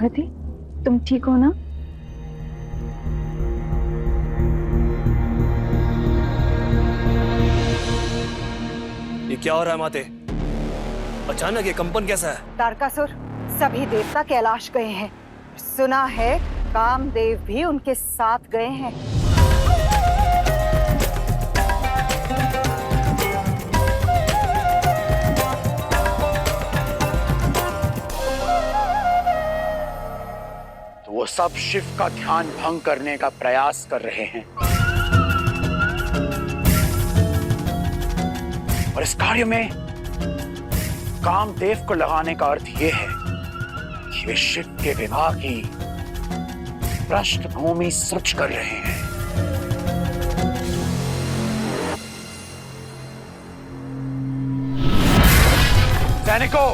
पार्वती, तुम ठीक हो ना? ये क्या हो रहा है माते? अचानक ये कंपन कैसा है? तारकासुर, सभी देवता कैलाश गए हैं। सुना है कामदेव भी उनके साथ गए हैं। तो वो सब शिव का ध्यान भंग करने का प्रयास कर रहे हैं और इस कार्य में कामदेव को लगाने का अर्थ यह है कि वे शिव के विवाह की पृष्ठभूमि सर्च कर रहे हैं। सैनिकों,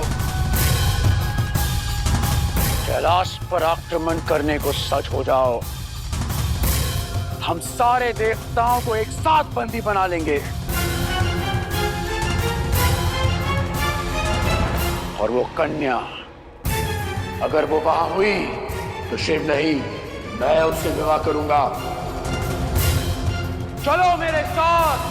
कैलाश पर आक्रमण करने को सज्ज हो जाओ। हम सारे देवताओं को एक साथ बंदी बना लेंगे और वो कन्या अगर वो वहां हुई तो शिव नहीं, मैं उससे विवाह करूंगा। चलो मेरे साथ।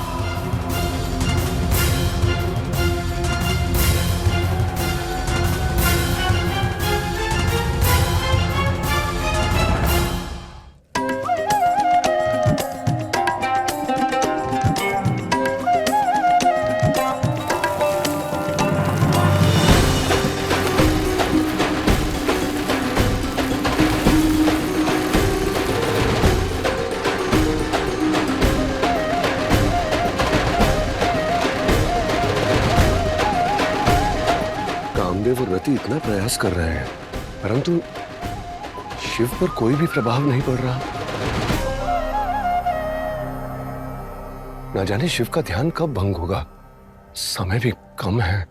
कामदेव और रति इतना प्रयास कर रहे हैं परंतु शिव पर कोई भी प्रभाव नहीं पड़ रहा। ना जाने शिव का ध्यान कब भंग होगा। समय भी कम है।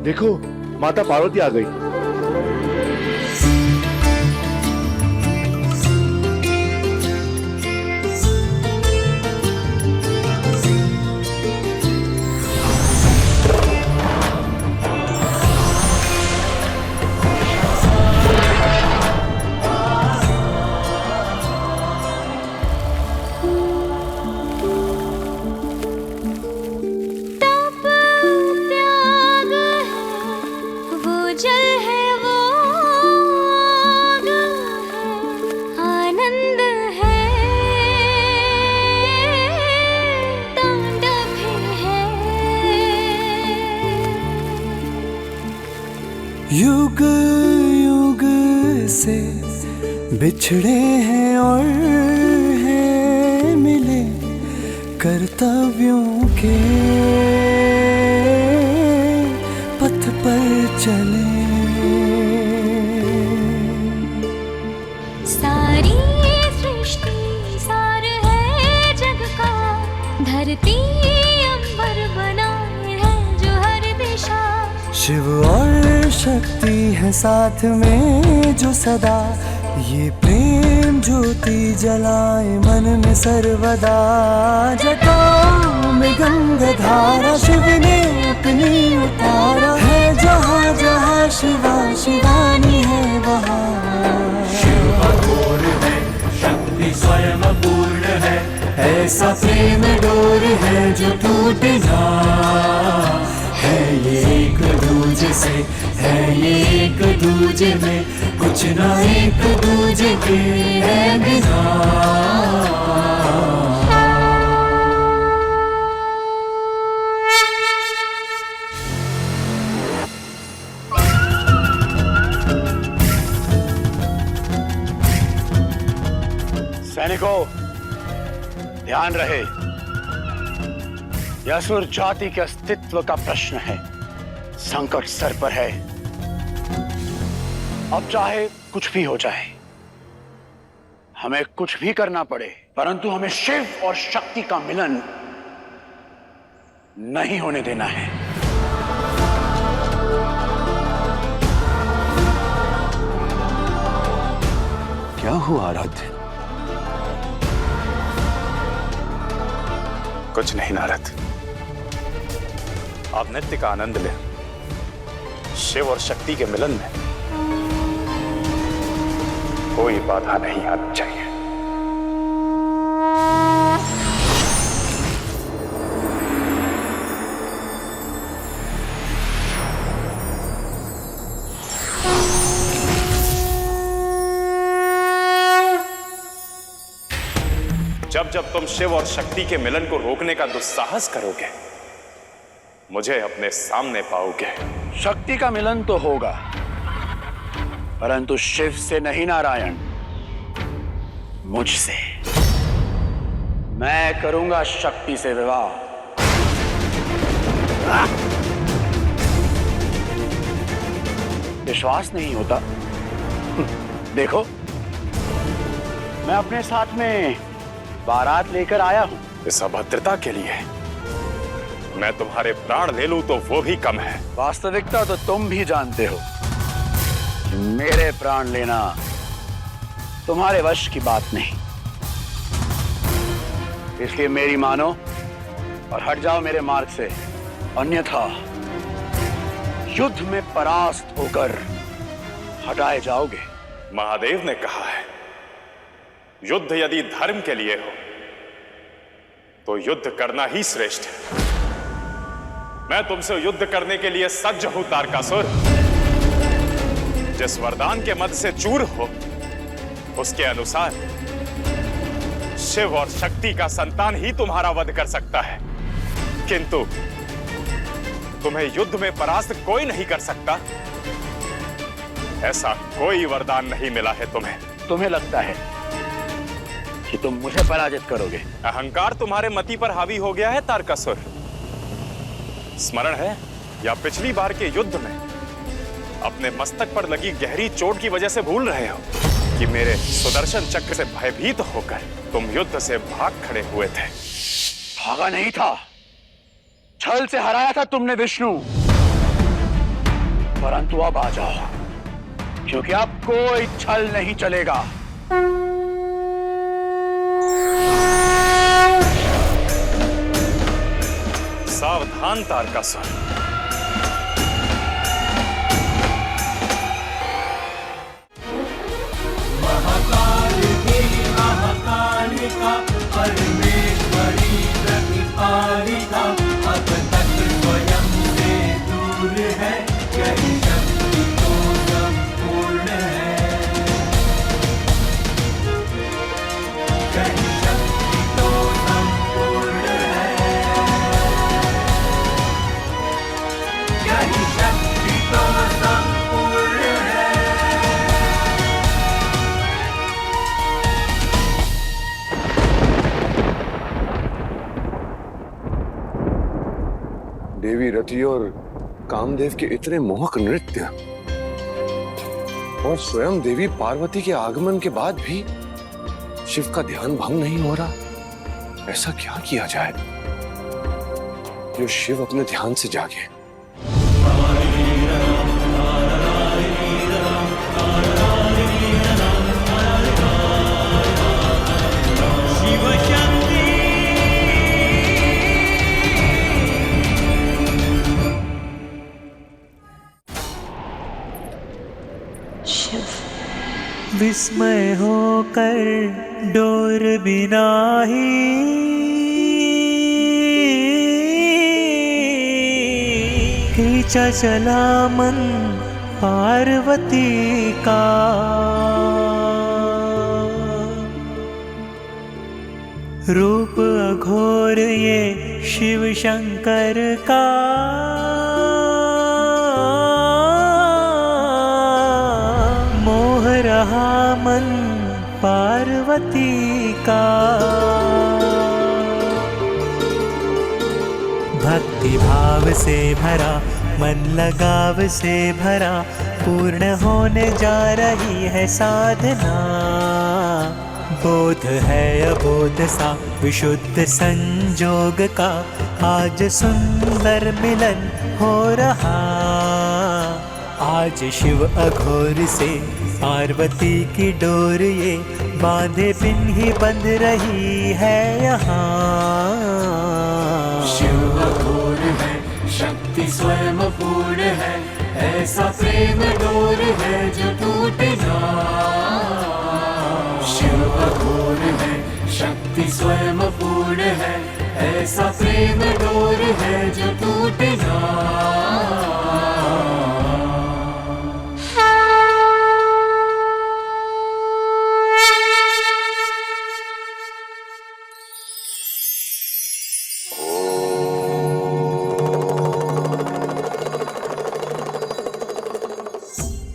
देखो, माता पार्वती आ गई। युग युग से बिछड़े हैं और हैं मिले कर्तव्यों के पथ पर चले। सारी सृष्टि सार है जग का, धरती अंबर बनाए है जो हर दिशा। शिव और शक्ति है साथ में जो सदा, ये प्रेम ज्योति जलाए मन में सर्वदा। जटाओं में गंगा धारा शिव ने अपनी उतारा है, जहाँ जहाँ शिवा शिवानी है वहाँ। शिव अघोर है, शक्ति स्वयं पूर्ण है, ऐसा प्रेम डोर है जो टूट ना। है ये एक दूजे से, है ये एक दूजे में, कुछ ना एक दूजे के है बिना। सैनिकों, ध्यान रहे, यह असुर जाति के अस्तित्व का प्रश्न है। संकट सर पर है। अब चाहे कुछ भी हो जाए, हमें कुछ भी करना पड़े, परंतु हमें शिव और शक्ति का मिलन नहीं होने देना है। क्या हुआ आराध्य? कुछ नहीं नारद, आप नृत्य का आनंद लें। शिव और शक्ति के मिलन में कोई बाधा नहीं आनी चाहिए। जब जब तुम शिव और शक्ति के मिलन को रोकने का दुस्साहस करोगे, मुझे अपने सामने पाओगे। शक्ति का मिलन तो होगा, परंतु शिव से नहीं नारायण, मुझसे। मैं करूंगा शक्ति से विवाह। विश्वास नहीं होता? देखो, मैं अपने साथ में बारात लेकर आया हूं। इस अभद्रता के लिए मैं तुम्हारे प्राण ले लूं तो वो भी कम है। वास्तविकता तो तुम भी जानते हो कि मेरे प्राण लेना तुम्हारे वश की बात नहीं। इसलिए मेरी मानो और हट जाओ मेरे मार्ग से, अन्यथा युद्ध में परास्त होकर हटाए जाओगे। महादेव ने कहा है, युद्ध यदि धर्म के लिए हो तो युद्ध करना ही श्रेष्ठ है। मैं तुमसे युद्ध करने के लिए सज्ज हूं तारकासुर। जिस वरदान के मद से चूर हो, उसके अनुसार शिव और शक्ति का संतान ही तुम्हारा वध कर सकता है, किंतु तुम्हें युद्ध में परास्त कोई नहीं कर सकता। ऐसा कोई वरदान नहीं मिला है तुम्हें। तुम्हें लगता है कि तुम मुझे पराजित करोगे? अहंकार तुम्हारे मति पर हावी हो गया है तारकासुर। स्मरण है या पिछली बार के युद्ध में अपने मस्तक पर लगी गहरी चोट की वजह से भूल रहे हो कि मेरे सुदर्शन चक्र से भयभीत होकर तुम युद्ध से भाग खड़े हुए थे? भागा नहीं था, छल से हराया था तुमने विष्णु। परंतु अब आ जाओ, क्योंकि अब कोई छल नहीं चलेगा। सावधान तारकासुर। महाकालिका परमेश्वरी प्रतिपालिका, अब तक स्वयं से दूर है, यही शक्ति तो संपूर्ण है। यही शक्ति तो संपूर्ण है। यही शक्ति तो संपूर्ण है। देवी रति और कामदेव के इतने मोहक नृत्य और स्वयं देवी पार्वती के आगमन के बाद भी शिव का ध्यान भंग नहीं हो रहा। ऐसा क्या किया जाए जो शिव अपने ध्यान से जागे? विस्मय होकर डोर बिना ही खींचा चला मन पार्वती का। रूप अघोर ये शिव शंकर का, मोह रहा मन पार्वती का। भक्ति भाव से भरा, मन लगाव से भरा, पूर्ण होने जा रही है साधना। बोध है अबोध सा विशुद्ध संजोग का, आज सुंदर मिलन हो रहा। आज शिव अघोर से पार्वती की डोर ये बांधे बिन ही बंध रही है यहाँ। शिव अघोर है, शक्ति स्वयं पूर्ण है, ऐसा प्रेम डोर है जो टूटे ना। शिव अघोर है, शक्ति स्वयं पूर्ण है, ऐसा प्रेम डोर है जो टूटे ना।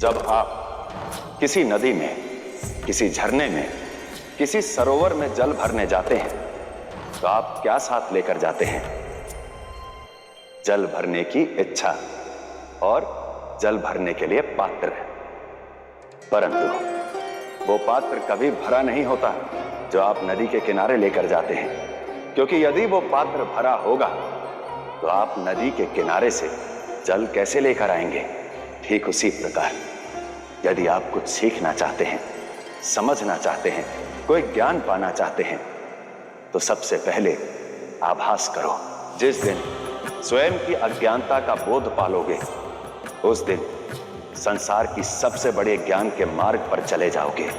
जब आप किसी नदी में, किसी झरने में, किसी सरोवर में जल भरने जाते हैं तो आप क्या साथ लेकर जाते हैं? जल भरने की इच्छा और जल भरने के लिए पात्र। परंतु वो पात्र कभी भरा नहीं होता जो आप नदी के किनारे लेकर जाते हैं, क्योंकि यदि वो पात्र भरा होगा तो आप नदी के किनारे से जल कैसे लेकर आएंगे? ठीक उसी प्रकार यदि आप कुछ सीखना चाहते हैं, समझना चाहते हैं, कोई ज्ञान पाना चाहते हैं, तो सबसे पहले आभास करो। जिस दिन स्वयं की अज्ञानता का बोध पालोगे, उस दिन संसार की सबसे बड़े ज्ञान के मार्ग पर चले जाओगे।